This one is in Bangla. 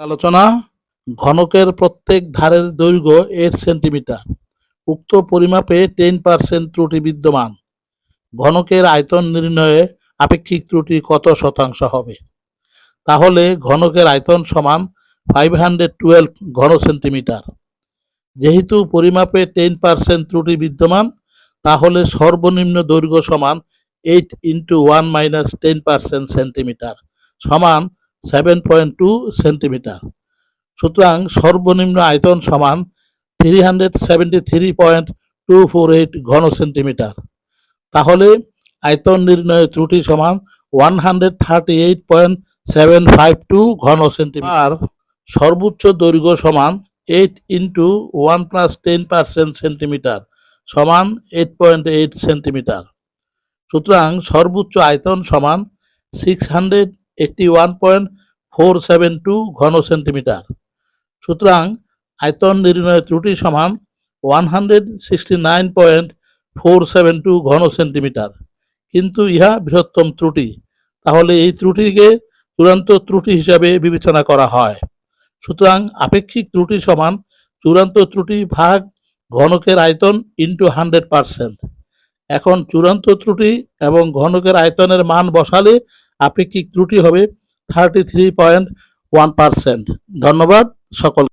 আলোচনা ঘনকের প্রত্যেক ধারের দৈর্ঘ্য 8 সেন্টিমিটার। উক্ত পরিমাপে 10% ত্রুটি বিদ্যমান। ঘনকের আয়তন নির্ণয়ে আপেক্ষিক ত্রুটি কত শতাংশ হবে? তাহলে ঘনকের আয়তন সমান 512 ঘন সেন্টিমিটার। যেহেতু পরিমাপে 10% ত্রুটি বিদ্যমান, তাহলে সর্বনিম্ন দৈর্ঘ্য সমান 8 × 1 - 10% সেন্টিমিটার সমান 7.2 সেন্টিমিটার। সুতরাং সর্বনিম্ন আয়তন সমান 373.248 ঘন সেন্টিমিটার। তাহলে আয়তন নির্ণয় ত্রুটি সমান 138.752 ঘন সেন্টিমিটার। সর্বোচ্চ দৈর্ঘ্য সমান 8 × 1 + 10% সেন্টিমিটার সমান 8.8 সেন্টিমিটার। সুতরাং সর্বোচ্চ আয়তন সমান 681.472 ঘন সেন্টিমিটার। সুতরাং আয়তন নির্ণয় ত্রুটি সমান 169.472 ঘন সেন্টিমিটার। কিন্তু ইহা বৃহত্তম ত্রুটি, তাহলে এই ত্রুটিকে চূড়ান্ত ত্রুটি হিসাবে বিবেচনা করা হয়। সুতরাং আপেক্ষিক ত্রুটি সমান চূড়ান্ত ত্রুটি ভাগ ঘনকের আয়তন ইন্টু 100%। এখন চূড়ান্ত ত্রুটি এবং ঘনকের আয়তনের মান বসালে আপেক্ষিক ত্রুটি হবে 33.1%। ধন্যবাদ সকল।